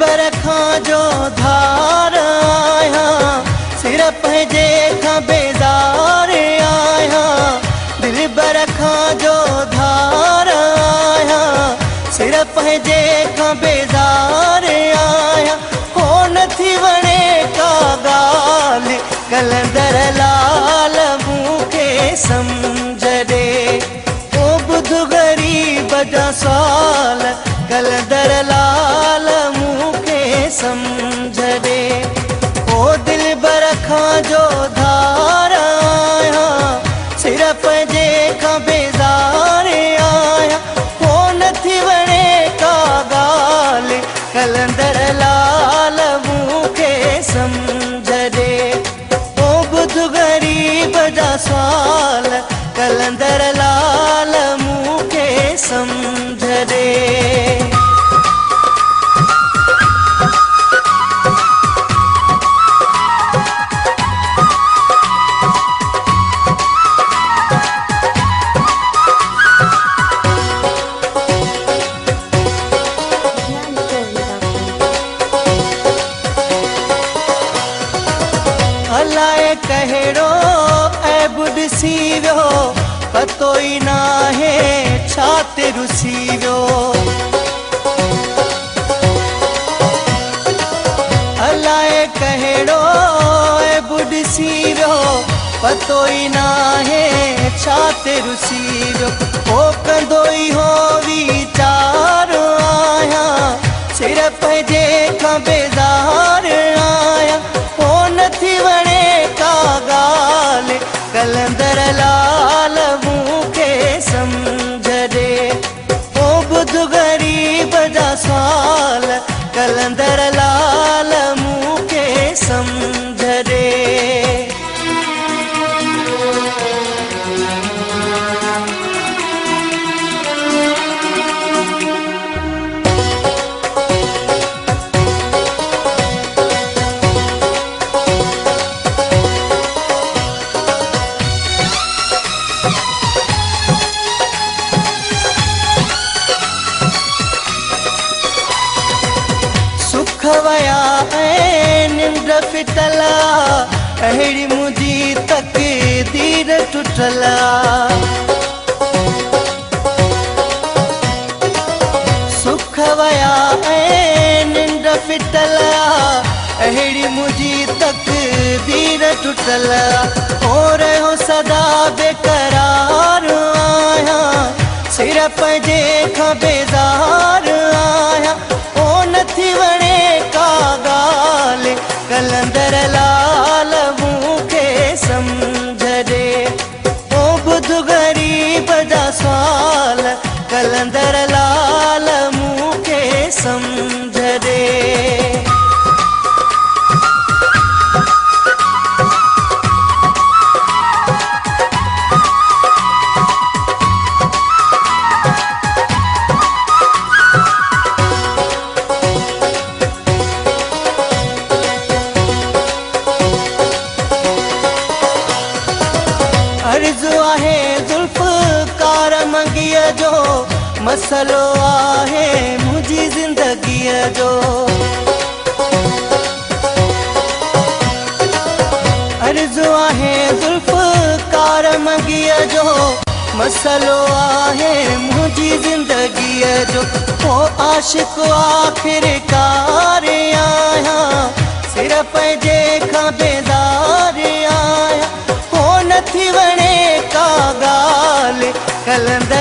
बर खां जो धार आहियां, सिर पंहिंजे खां बेज़ार आहियां। दिल बर खां जो धार आहियां, सिर पंहिंजे खां बेज़ार आहियां। हो नथी वणे का ॻाल्हि कलंदर लाल मूंखे सम्झ ॾे। ओ ॿुध ग़रीब जा सवाल कलंदर लाल मूंखे सम्झ ॾे। ओ दिल बर खां जो धार आहियां, सिर पंहिंजे खां बेज़ार आहियां। हो नथी वणे का ॻाल्हि कलंदर लाल मूंखे सम्झ ॾे। ओ ॿुध ग़रीब जा सवाल कलंदर लाल मूंखे सम्झ ॾे। अलाए कहिड़ो ऐब ॾिसी वियो, पतो ई नाहे छा ते रुसी वियो। अलाए कहिड़ो ऐब ॾिसी वियो, पतो ई नाहे छा ते रुसी वियो। हो कंदो ई हो वीचार आहियां, सिर पंहिंजे खां बेज़ार आहियां। हो नथी वणे का ॻाल्हि कलंदर लाल मूंखे सम्झ ॾे। ओ ॿुध ग़रीब जा सवाल कलंदर लाल मूंखे सम्झ ॾे। सुख वया ऐं निंड फिटल, अहिड़ी मुंहिंजी तक़दीर टुटल। सुख वया ऐं निंड फिटल, अहिड़ी मुंहिंजी तक़दीर टुटल। हो रहियो सदा बेक़रार आहियां, सिर पंहिंजे खां बेज़ार आहियां। हो नथी वणे का ॻाल्हि कलंदर लाल मूंखे सम्झ ॾे। ओ ॿुध ग़रीब जा सवाल कलंदर लाल मूंखे सम्झ ॾे। अर्ज़ु आहे ज़ुल्फ़कार मंगीअ जो, मसलो आहे मुंहिंजी ज़िंदगीअ जो। अर्ज़ु आहे ज़ुल्फ़कार मंगीअ जो, मसलो आहे मुंहिंजी ज़िंदगीअ जो। हो आशिक़ आख़िरकार आहियां, सिर पंहिंजे खां बेज़ार आहियां। हो नथी वणे का ॻाल्हि कलंदर